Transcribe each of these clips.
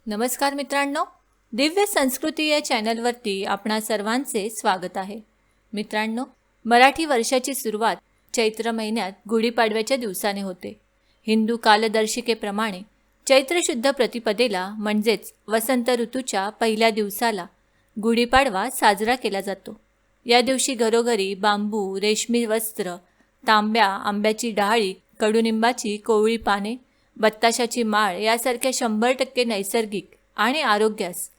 नमस्कार मित्रांनो, दिव्य संस्कृती या चॅनलवरती आपणा सर्वांचे स्वागत आहे. मित्रांनो, मराठी वर्षाची सुरुवात चैत्र महिन्यात गुढीपाडव्याच्या दिवसाने होते. हिंदू कालदर्शिकेप्रमाणे चैत्र शुद्ध प्रतिपदेला म्हणजेच वसंत ऋतूच्या पहिल्या दिवसाला गुढीपाडवा साजरा केला जातो. या दिवशी घरोघरी बांबू, रेशमी वस्त्र, तांब्या, आंब्याची डहाळी, कडुनिंबाची कोवळी पाने, बत्ताशाची माळ यासारख्या 100% नैसर्गिक आणि आरोग्यास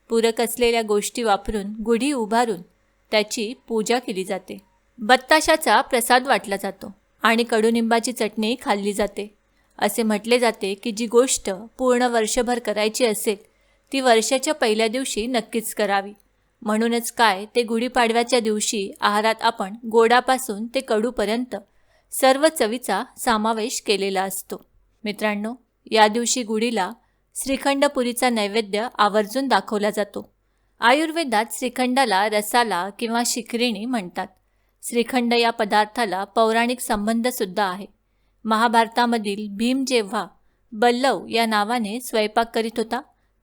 पूरक असलेल्या गोष्टी वापरून गुढी उभारून त्याची पूजा केली जाते. बत्ताशाचा प्रसाद वाटला जातो आणि कडुनिंबाची चटणी खाल्ली जाते. असे म्हटले जाते की जी गोष्ट पूर्ण वर्षभर करायची असेल ती वर्षाच्या पहिल्या दिवशी नक्कीच करावी. म्हणूनच काय ते गुढीपाडव्याच्या दिवशी आहारात आपण गोडापासून ते कडूपर्यंत सर्व चवीचा समावेश केलेला असतो. मित्रांनो, या दिवशी गुढीला श्रीखंडपुरीचा नैवेद्य आवर्जून दाखवला जातो. आयुर्वेदात श्रीखंडाला रसाला किंवा शिखरिणी म्हणतात. श्रीखंड या पदार्थाला पौराणिक संबंधसुद्धा आहे. महाभारतामधील भीम जेव्हा बल्लव या नावाने स्वयंपाक करीत होता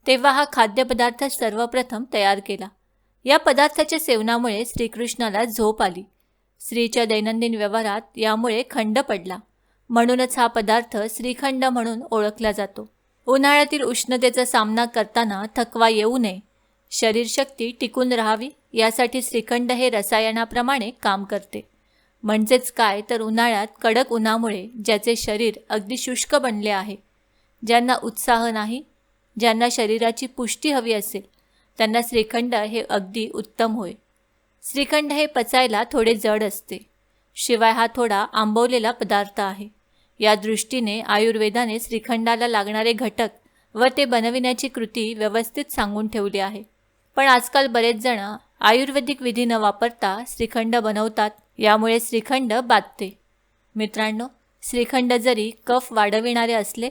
तेव्हा हा खाद्यपदार्थ सर्वप्रथम तयार केला. या पदार्थाच्या सेवनामुळे श्रीकृष्णाला झोप आली. स्त्रीच्या दैनंदिन व्यवहारात यामुळे खंड पडला. म्हणूनच हा पदार्थ श्रीखंड म्हणून ओळखला जातो. उन्हाळ्यातील उष्णतेचा सामना करताना थकवा येऊ नये, शरीरशक्ती टिकून राहावी यासाठी श्रीखंड हे रसायनाप्रमाणे काम करते. म्हणजेच काय तर उन्हाळ्यात कडक उन्हामुळे ज्याचे शरीर अगदी शुष्क बनले आहे, ज्यांना उत्साह नाही, ज्यांना शरीराची पुष्टी हवी असेल त्यांना श्रीखंड हे अगदी उत्तम होय. श्रीखंड हे पचायला थोडे जड असते. शिवाय हा थोडा आंबवलेला पदार्थ आहे. या दृष्टीने आयुर्वेदाने श्रीखंडाला लागणारे घटक व ते बनविण्याची कृती व्यवस्थित सांगून ठेवली आहे. पण आजकाल बरेच जण आयुर्वेदिक विधी न वापरता श्रीखंड बनवतात. यामुळे श्रीखंड बाधते. मित्रांनो, श्रीखंड जरी कफ वाढविणारे असले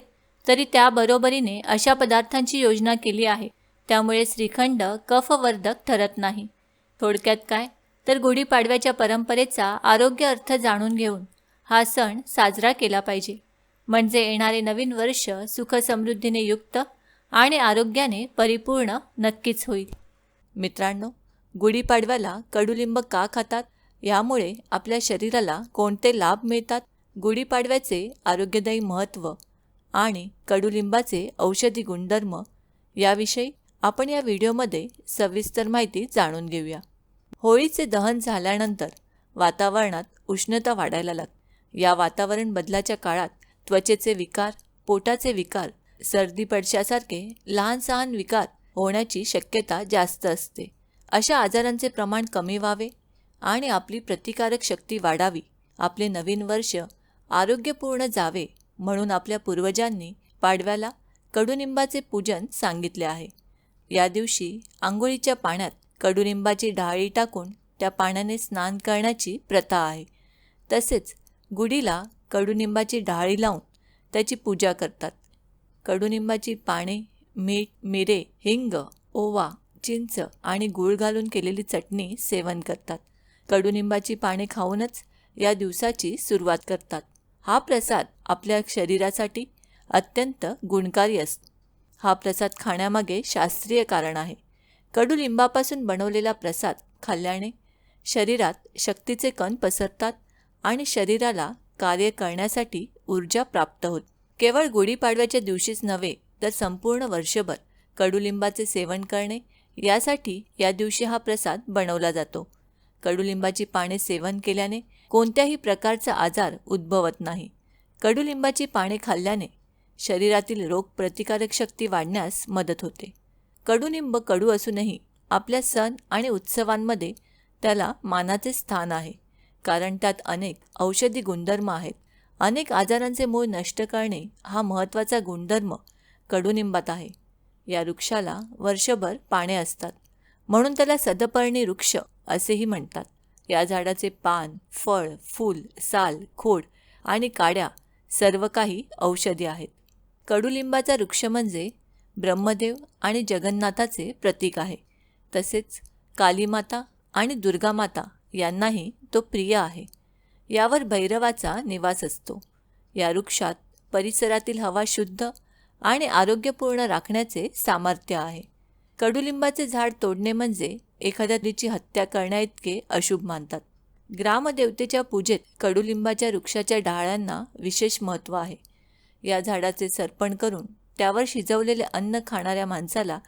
तरी त्याबरोबरीने अशा पदार्थांची योजना केली आहे त्यामुळे श्रीखंड कफवर्धक ठरत नाही. थोडक्यात काय तर गुढीपाडव्याच्या परंपरेचा आरोग्य अर्थ जाणून घेऊन हा सण साजरा केला पाहिजे. म्हणजे येणारे नवीन वर्ष सुखसमृद्धीने युक्त आणि आरोग्याने परिपूर्ण नक्कीच होईल. मित्रांनो, गुढीपाडव्याला कडुलिंब का खातात, यामुळे आपल्या शरीराला कोणते लाभ मिळतात, गुढीपाडव्याचे आरोग्यदायी महत्त्व आणि कडुलिंबाचे औषधी गुणधर्म याविषयी आपण या व्हिडिओमध्ये सविस्तर माहिती जाणून घेऊया. होळीचे दहन झाल्यानंतर वातावरणात उष्णता वाढायला लागते. या वातावरण बदलाच्या काळात त्वचेचे विकार, पोटाचे विकार, सर्दी पडशासारखे लहान सहान विकार होण्याची शक्यता जास्त असते. अशा आजारांचे प्रमाण कमी व्हावे आणि आपली प्रतिकारक शक्ती वाढावी, आपले नवीन वर्ष आरोग्यपूर्ण जावे म्हणून आपल्या पूर्वजांनी पाडव्याला कडुनिंबाचे पूजन सांगितले आहे. या दिवशी आंघोळीच्या पाण्यात कडुनिंबाची डहाळी टाकून त्या पाण्याने स्नान करण्याची प्रथा आहे. तसेच गुढीला कडुनिंबाची डहाळी लावून त्याची पूजा करतात. कडुनिंबाची पाने, मीठ, मिरे, हिंग, ओवा, चिंच आणि गूळ घालून केलेली चटणी सेवन करतात. कडुनिंबाची पाने खाऊनच या दिवसाची सुरुवात करतात. हा प्रसाद आपल्या शरीरासाठी अत्यंत गुणकारी असतो. हा प्रसाद खाण्यामागे शास्त्रीय कारण आहे. कडुलिंबापासून बनवलेला प्रसाद खाल्ल्याने शरीरात शक्तीचे कण पसरतात आणि शरीराला कार्य करण्यासाठी ऊर्जा प्राप्त होते. केवळ गुढीपाडव्याच्या दिवशीच नव्हे तर संपूर्ण वर्षभर कडुलिंबाचे सेवन करणे यासाठी या दिवशी हा प्रसाद बनवला जातो. कडुलिंबाची पाने सेवन केल्याने कोणत्याही प्रकारचा आजार उद्भवत नाही. कडुलिंबाची पाने खाल्ल्याने शरीरातील रोगप्रतिकारक शक्ती वाढण्यास मदत होते. कडुनिंब कडू असूनही आपल्या सण आणि उत्सवांमध्ये त्याला मानाचे स्थान आहे, कारण त्यात अनेक औषधी गुणधर्म आहेत. अनेक आजारांचे मूळ नष्ट करणे हा महत्त्वाचा गुणधर्म कडुनिंबात आहे. या वृक्षाला वर्षभर पाने असतात म्हणून त्याला सदपर्णी वृक्ष असेही म्हणतात. या झाडाचे पान, फळ, फूल, साल, खोड आणि काड्या सर्व काही औषधी आहेत. कडुलिंबाचा वृक्ष म्हणजे ब्रह्मदेव आणि जगन्नाथाचे प्रतीक आहे. तसेच कालीमाता आणि दुर्गामाता यांनाही तो प्रिय आहे. यावर भैरवाचा निवास असतो. या वृक्षात परिसरातील हवा शुद्ध आणि आरोग्यपूर्ण राखण्याचे सामर्थ्य आहे. कडुलिंबाचे झाड तोडणे म्हणजे एखाद्या स्त्रीची हत्या करण्याइतके अशुभ मानतात. ग्रामदेवतेच्या पूजेत कडुलिंबाच्या वृक्षाच्या डाळ्यांना विशेष महत्त्व आहे. या झाडाचे सर्पण करून त्यावर शिजवलेले अन्न खाणाऱ्या माणसाला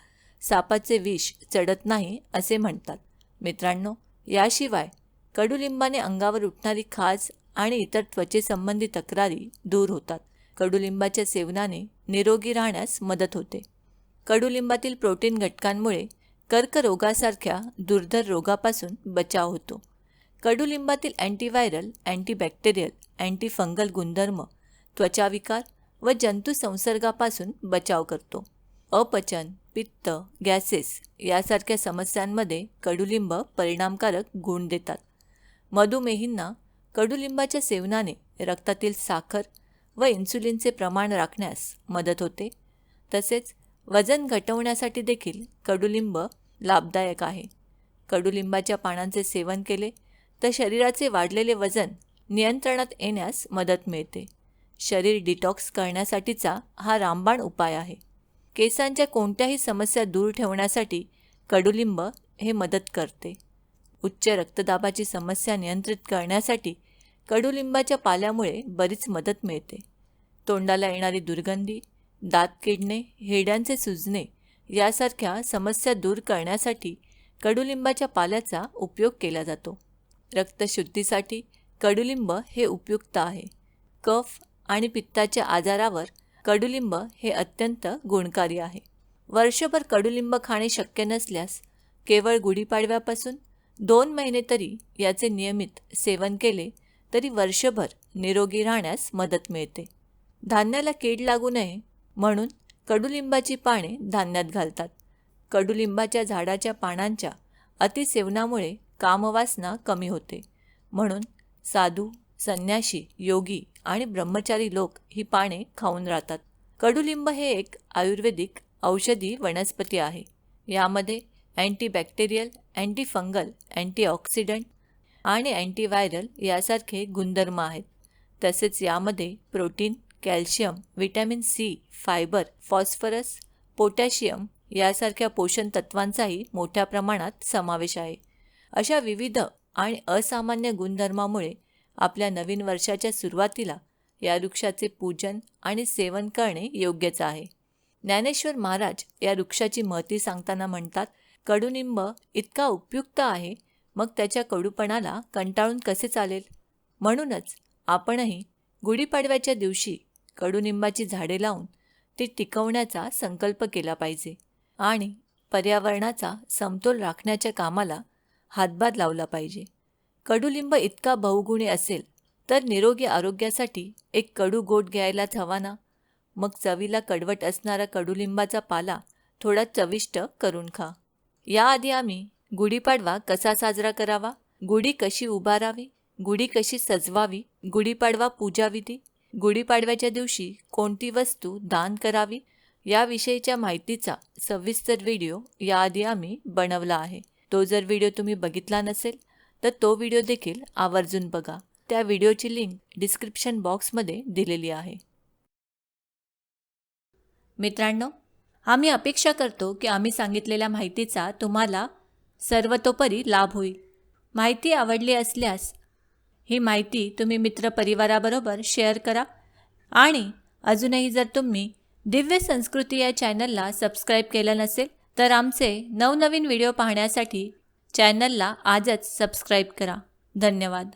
सापाचे विष चढत नाही असे म्हणतात. मित्रांनो, याशिवाय कडुलिंबाने अंगावर उठणारी खाज आणि इतर त्वचेसंबंधी तक्रारी दूर होतात. कडुलिंबाच्या सेवनाने निरोगी राहण्यास मदत होते. कडुलिंबातील प्रोटीन घटकांमुळे कर्करोगासारख्या दुर्धर रोगापासून बचाव होतो. कडुलिंबातील अँटीव्हायरल, अँटीबॅक्टेरियल, अँटीफंगल गुणधर्म त्वचाविकार व जंतू संसर्गापासून बचाव करतो. अपचन, पित्त, गॅसेस यासारख्या समस्यांमध्ये कडुलिंब परिणामकारक गुण देतात. मधुमेहींना कडुलिंबाच्या सेवनाने रक्तातील साखर व इन्सुलिनचे प्रमाण राखण्यास मदत होते. तसेच वजन घटवण्यासाठी देखील कडुलिंब लाभदायक आहे. कडुलिंबाच्या पानांचे सेवन केले तर शरीराचे वाढलेले वजन नियंत्रणात येण्यास मदत मिळते. शरीर डिटॉक्स करण्यासाठीचा हा रामबाण उपाय आहे. केसांच्या कोणत्याही समस्या दूर ठेवण्यासाठी कडुलिंब हे मदत करते. उच्च रक्तदाबाची समस्या नियंत्रित करण्यासाठी कडुलिंबाच्या पाल्यामुळे बरीच मदत मिळते. तोंडाला येणारी दुर्गंधी, दात किडणे, हिरड्यांचे सुजणे यासारख्या समस्या दूर करण्यासाठी कडुलिंबाच्या पाल्याचा उपयोग केला जातो. रक्तशुद्धीसाठी कडुलिंब हे उपयुक्त आहे. कफ आणि पित्ताच्या आजारावर कडुलिंब हे अत्यंत गुणकारी आहे. वर्षभर कडुलिंब खाणे शक्य नसल्यास केवळ गुढीपाडव्यापासून 2 महिने तरी याचे नियमित सेवन केले तरी वर्षभर निरोगी राहण्यास मदत मिळते. धान्याला कीड लागू नये म्हणून कडुलिंबाची पाने धान्यात घालतात. कडुलिंबाच्या झाडाच्या पानांच्या अतिसेवनामुळे कामवासना कमी होते. म्हणून साधू, संन्याशी, योगी आणि ब्रह्मचारी लोक ही पाने खाऊन राहतात. कडुलिंब हे एक आयुर्वेदिक औषधी वनस्पती आहे. यामध्ये अँटीबॅक्टेरियल, अँटीफंगल, अँटीऑक्सिडंट आणि अँटीव्हायरल यासारखे गुणधर्म आहेत. तसेच यामध्ये protein, calcium, vitamin C, fibre, phosphorus, potassium यासारख्या पोषण तत्वांचाही मोठ्या प्रमाणात समावेश आहे. अशा विविध आणि असामान्य गुणधर्मामुळे आपल्या नवीन वर्षाच्या सुरुवातीला या वृक्षाचे पूजन आणि सेवन करणे योग्यच आहे. ज्ञानेश्वर महाराज या वृक्षाची महती सांगताना म्हणतात, कडुनिंब इतका उपयुक्त आहे, मग त्याच्या कडूपणाला कंटाळून कसे चालेल. म्हणूनच आपणही गुढीपाडव्याच्या दिवशी कडुनिंबाची झाडे लावून ती टिकवण्याचा संकल्प केला पाहिजे आणि पर्यावरणाचा समतोल राखण्याच्या कामाला हातभार लावला पाहिजे. कडुलिंब इतका बहुगुणी असेल तर निरोगी आरोग्यासाठी एक कडू गोट घ्यायलाच हवा ना. मग चवीला कडवट असणारा कडुलिंबाचा पाला थोडा चविष्ट करून खा. याआधी आम्ही गुढीपाडवा कसा साजरा करावा, गुढी कशी उभारावी, गुढी कशी सजवावी, गुढीपाडवा पूजाविधी, गुढीपाडव्याच्या दिवशी कोणती वस्तू दान करावी याविषयीच्या माहितीचा सविस्तर व्हिडिओ याआधी आम्ही बनवला आहे. तो जर व्हिडिओ तुम्ही बघितला नसेल तर तो व्हिडिओ देखील आवर्जून बघा. त्या व्हिडिओची लिंक डिस्क्रिप्शन बॉक्समध्ये दिलेली आहे. मित्रांनो, आम्ही अपेक्षा करतो की आम्ही सांगितलेल्या माहितीचा तुम्हाला सर्वतोपरी लाभ होईल. माहिती आवडली असल्यास ही माहिती तुम्ही मित्रपरिवाराबरोबर शेअर करा आणि अजूनही जर तुम्ही दिव्य संस्कृती या चॅनलला सबस्क्राईब केलं नसेल तर आमचे नवनवीन व्हिडिओ पाहण्यासाठी चॅनलला आजच सबस्क्राईब करा. धन्यवाद.